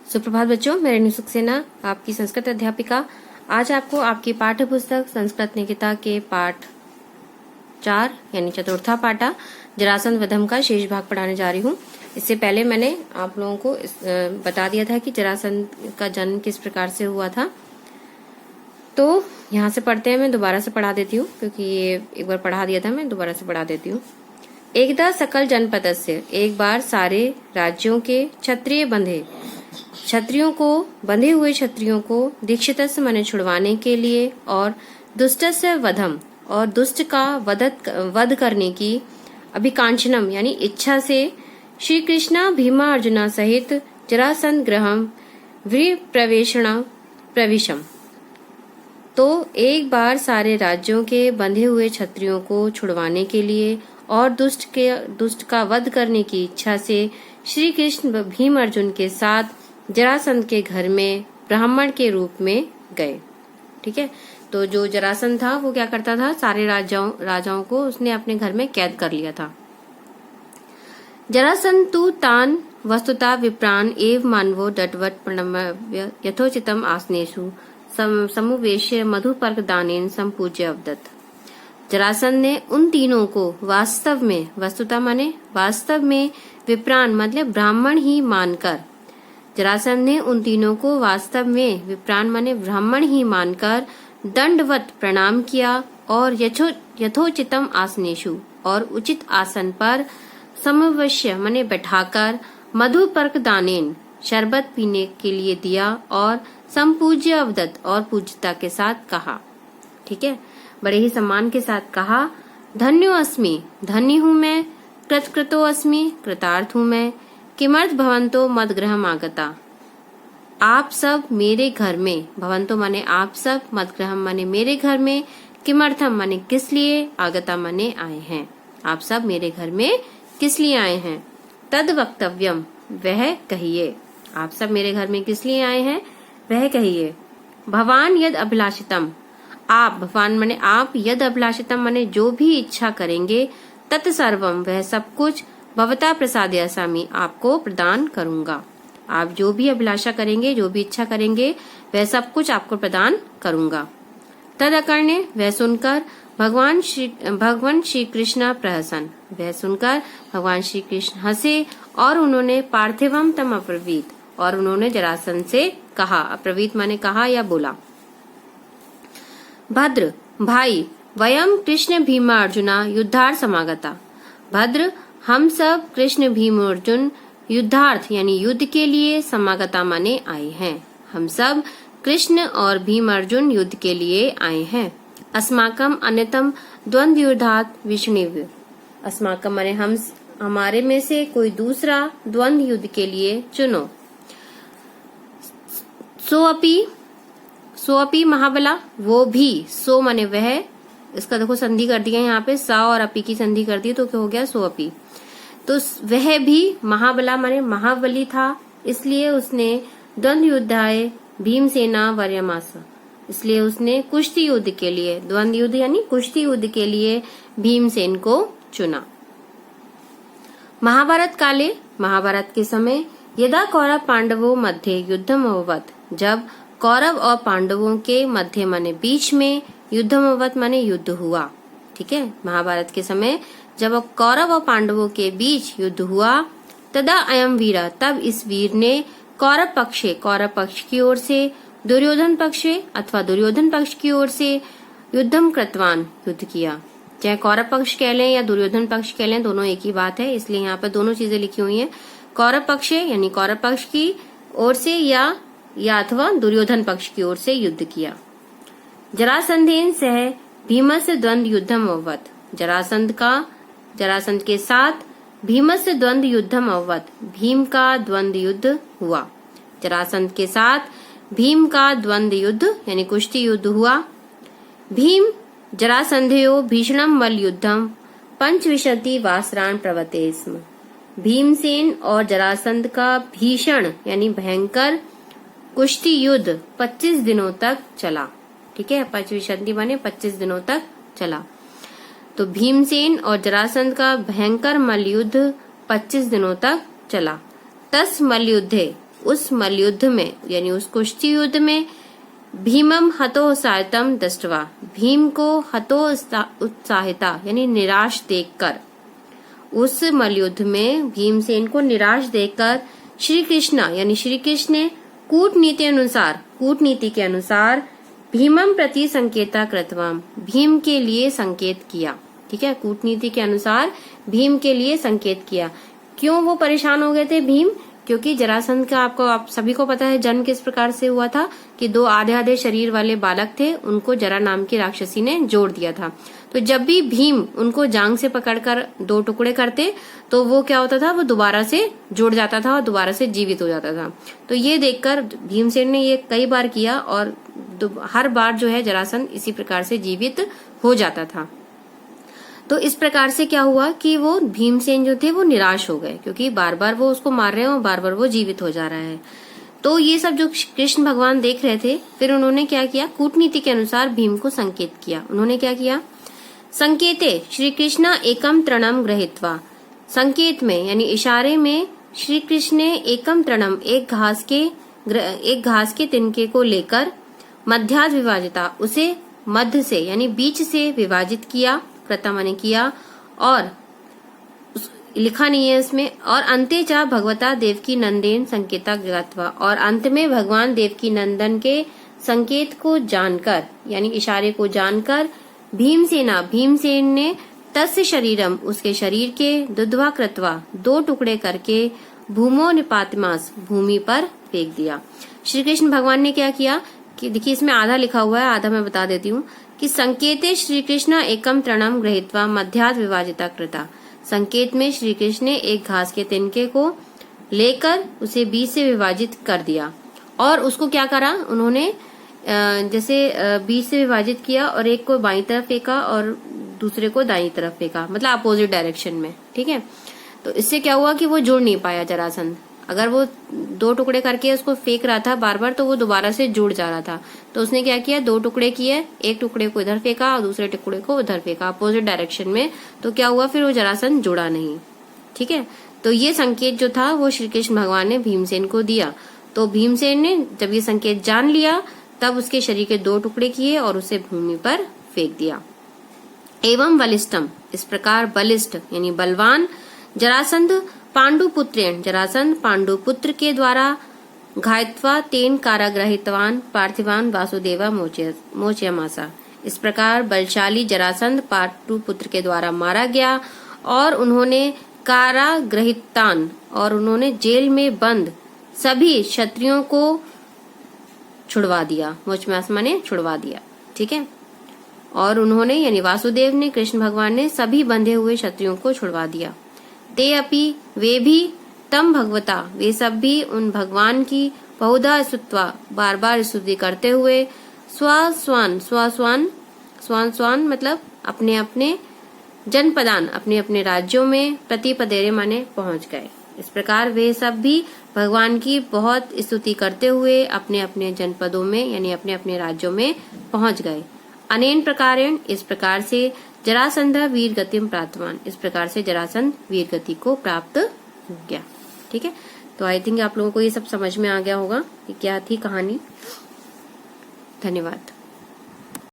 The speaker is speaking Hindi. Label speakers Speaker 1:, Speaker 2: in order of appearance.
Speaker 1: सुप्रभात बच्चों, मैं रेणु सक्सेना आपकी संस्कृत अध्यापिका। आज आपको आपकी पाठ्य पुस्तक संस्कृत निकिता के पाठ 4 यानी चतुर्था पाठा जरासंध वधम का शेष भाग पढ़ाने जा रही हूँ। इससे पहले मैंने आप लोगों को बता दिया था कि जरासंध का जन्म किस प्रकार से हुआ था। तो यहाँ से पढ़ते हैं, मैं दोबारा से पढ़ा देती हूँ क्योंकि ये एक बार पढ़ा दिया था, मैं दोबारा से पढ़ा देती हूँ। एकदा सकल जनपदस्य, एक बार सारे राज्यों के क्षत्रिय बंधे हुए क्षत्रियों को दीक्षितस्य माने छुड़वाने के लिए और दुष्टस्य वधम और दुष्ट का वध करने की अभिकांक्षनम यानी इच्छा से श्री कृष्णा भीमा अर्जुना सहित जरासंध गृहम प्रविशम। तो एक बार सारे राज्यों के बंधे हुए क्षत्रियों को छुड़वाने के लिए और दुष्ट का वध करने की इच्छा से श्री कृष्ण भीम अर्जुन के साथ जरासंध के घर में ब्राह्मण के रूप में गए। ठीक है, तो जो जरासंध था वो क्या करता था, सारे राजाओं को उसने अपने घर में कैद कर लिया था। जरासंध तु तान वस्तुता विप्रान एव मानवो दटवट प्रणम्य यथोचितम आसनेषु समुवेश्य मधुपर्क दानेन संपूज्य अवदत्। जरासंध ने उन तीनों को वास्तव में विप्रान मतलब ब्राह्मण ही मानकर, जरासंध ने उन तीनों को वास्तव में विप्रान माने ब्राह्मण ही मानकर दंडवत प्रणाम किया और यथोचितम आसनेषु और उचित आसन पर समवश्य माने बैठाकर मधुपर्क दानेन शरबत पीने के लिए दिया और संपूज्य अवदत्त और पूज्यता के साथ कहा। ठीक है, बड़े ही सम्मान के साथ कहा, धन्यो अस्मि धन्य हूँ मैं, कृतकृतो अस्मि कृतार्थ हूँ मैं, किमर्थ भवंतो मदगृहम आगता। आप सब मेरे घर में, भवंतो माने आप सब, मदगृहम माने मेरे घर में, किमर्थम माने किस लिए, आगता माने आए हैं। आप सब मेरे घर में किस लिए आए हैं। तद वक्तव्यम वह कहिए, आप सब मेरे घर में किस लिए आए हैं वह कहिए। भवान यद अभिलाषितम, आप, भगवान माने आप, यद अभिलाषितम माने जो भी इच्छा करेंगे, तत्सर्वम वह सब कुछ, भवता प्रसादयासामि आपको प्रदान करूंगा। आप जो भी अभिलाषा करेंगे, जो भी इच्छा करेंगे, वह सब कुछ आपको प्रदान करूंगा। तद अकर्णे वह सुनकर भगवान श्री कृष्ण प्रहसन, वह सुनकर भगवान श्री कृष्ण हंसे और उन्होंने पार्थिवम तम अब्रवीत, और उन्होंने जरासंध से कहा, अब्रवीत माने कहा या बोला, भद्र भाई वयम कृष्ण भीम अर्जुना युद्धार्थ समागता। भद्र हम सब कृष्ण भीम अर्जुन युद्धार्थ यानी युद्ध के लिए समागता माने आए हैं। हम सब कृष्ण और भीम अर्जुन युद्ध के लिए आए हैं। अस्माकम अन्यतम द्वंद्व युद्धात् विष्णुव, अस्माकम माने हम, हमारे में से कोई दूसरा द्वंद्व युद्ध के लिए चुनो। सोअपि महाबला, वो भी, सो माने वह, इसका देखो संधि कर दिया यहाँ पे, सा और अपी की संधि कर दी तो क्या हो गया, सोअपि। तो वह भी महाबला माने महाबली था, इसलिए उसने द्वंद्व युद्धाय भीमसेना वर्यमास, इसलिए उसने कुश्ती युद्ध के लिए, द्वंद्व युद्ध यानी कुश्ती युद्ध के लिए भीमसेन को चुना। महाभारत काले, महाभारत के समय, यदा कौरव पांडवों मध्य युद्धम अभवत्, जब कौरव और पांडवों के मध्य माने बीच में, युद्धम अभवत् माने युद्ध हुआ। ठीक है, महाभारत के समय जब कौरव और पांडवों के बीच युद्ध हुआ, तदा अयम वीरा, तब इस वीर ने कौरव पक्ष की ओर से, दुर्योधन पक्षे अथवा दुर्योधन पक्ष की ओर से युद्धम कृतवान, युद्ध किया। चाहे कौरव पक्ष कह लें या दुर्योधन पक्ष कह लें, दोनों एक ही बात है, इसलिए यहाँ पर दोनों चीजें लिखी हुई हैं। कौरव पक्ष यानी कौरव पक्ष की ओर से या अथवा दुर्योधन पक्ष की ओर से युद्ध किया। जरासंधेन सह भीमस्य द्वंद्व युद्धम अभवत्, जरासंध के साथ भीमस्य द्वंद्व युद्धम अभवत्, भीम का द्वंद्व युद्ध हुआ। जरासंध के साथ भीम का द्वंद्व युद्ध यानी कुश्ती युद्ध हुआ। भीम जरासंधयो भीषणम मल्ल युद्धम पंचविंशति वासरान प्रवर्ते स्म, भीमसेन और जरासंध का भीषण यानी भयंकर कुश्ती युद्ध 25 दिनों तक चला। ठीक है, पंचविंशति माने 25 दिनों तक चला। तो भीमसेन और जरासंध का भयंकर मल्ल युद्ध 25 दिनों तक चला। तस् मल्ल युद्धे उस मल्लयुद्ध में यानी उस कुश्ती युद्ध में भीमम हतोत्साहितम दृष्ट्वा, भीम को हतोत्साहिता यानी निराश देखकर, उस मल्लयुद्ध में भीमसेन को निराश देखकर श्री कृष्ण यानी श्री कृष्ण ने कूटनीति के अनुसार भीमम प्रति संकेता कृतवाम, भीम के लिए संकेत किया। ठीक है, कूटनीति के अनुसार भीम के लिए संकेत किया। क्यों वो परेशान हो गए थे भीम? क्योंकि जरासंध का आप सभी को पता है जन्म किस प्रकार से हुआ था कि 2 आधे आधे शरीर वाले बालक थे, उनको जरा नाम की राक्षसी ने जोड़ दिया था। तो जब भी भीम उनको जांग से पकड़कर 2 टुकड़े करते तो वो क्या होता था, वो दोबारा से जुड़ जाता था और दोबारा से जीवित हो जाता था। तो ये देखकर भीमसेन ने ये कई बार किया और हर बार जो है जरासंध इसी प्रकार से जीवित हो जाता था। तो इस प्रकार से क्या हुआ कि वो भीमसेन जो थे वो निराश हो गए, क्योंकि बार बार वो उसको मार रहे हैं और बार बार वो जीवित हो जा रहा है। तो ये सब जो कृष्ण भगवान देख रहे थे, फिर उन्होंने क्या किया, कूटनीति के अनुसार भीम को संकेत किया। उन्होंने क्या किया, संकेते श्री कृष्ण एकम तृणम गृहीत्वा, संकेत में यानी इशारे में श्री कृष्ण ने एकम तृणम एक घास के तिनके को लेकर मध्याद विभाजिता, उसे मध्य से यानी बीच से विभाजित किया, कृता माने किया, और लिखा नहीं है इसमें, और अंते चा भगवता देवकी नंदेन संकेता ज्ञात्वा, और अंत में भगवान देवकी नंदन के संकेत को जानकर यानी इशारे को जानकर भीमसेन ने तस्य शरीरम उसके शरीर के दुध्वा कृत्वा 2 टुकड़े करके भूमो निपातमास भूमि पर फेंक दिया। श्री कृष्ण भगवान ने क्या किया कि देखिए इसमें आधा लिखा हुआ है, आधा मैं बता देती हूँ कि संकेते श्री कृष्ण एकम तृणम गृहीत्वा मध्याद विभाजिता कृता, संकेत में श्री कृष्ण ने एक घास के तिनके को लेकर उसे बीच से विभाजित कर दिया और उसको क्या करा उन्होंने, जैसे बीच से विभाजित किया और एक को बाईं तरफ फेंका और दूसरे को दाईं तरफ फेंका, मतलब अपोजिट डायरेक्शन में। ठीक है, तो इससे क्या हुआ कि वो जुड़ नहीं पाया जरासंध। अगर वो 2 टुकड़े करके उसको फेंक रहा था बार बार तो वो दोबारा से जुड़ जा रहा था। तो उसने क्या किया, 2 टुकड़े किए, एक टुकड़े को इधर फेंका और दूसरे टुकड़े को उधर फेंका अपोजिट डायरेक्शन में। तो क्या हुआ, फिर वो जरासंध जुड़ा नहीं। ठीक है, तो ये संकेत जो था वो श्री कृष्ण भगवान ने भीमसेन को दिया। तो भीमसेन ने जब ये संकेत जान लिया तब उसके शरीर के 2 टुकड़े किए और उसे भूमि पर फेंक दिया। एवं बलिष्ठम, इस प्रकार बलिष्ठ यानी बलवान जरासंध पांडुपुत्रेण, जरासंध पांडुपुत्र के द्वारा घायत्वा तेन कारागृहीतवान पार्थिवान वासुदेवा मोचयमासा, इस प्रकार बलशाली जरासंध पांडुपुत्र के द्वारा मारा गया और उन्होंने कारागृहीतान और उन्होंने जेल में बंद सभी क्षत्रियों को छुड़वा दिया। मोचमास माने छुड़वा दिया। ठीक है, और उन्होंने यानी वासुदेव ने, कृष्ण भगवान ने सभी बंधे हुए क्षत्रियों को छुड़वा दिया। ते अपि, वे भी तम भगवता, वे सब भी उन भगवान की बहुधा स्तुत्वा, बार बार स्तुति करते हुए स्वान मतलब अपने अपने जनपदान, अपने अपने राज्यों में प्रतिपदेरे माने पहुंच गए। इस प्रकार वे सब भी भगवान की बहुत स्तुति करते हुए अपने अपने जनपदों में यानी अपने अपने राज्यों में पहुंच गए। अनेन प्रकारेण, इस प्रकार से जरासंध वीर गतिम प्राप्तवान, इस प्रकार से जरासंध वीर गति को प्राप्त हो गया। ठीक है, तो आई थिंक आप लोगों को ये सब समझ में आ गया होगा कि क्या थी कहानी। धन्यवाद।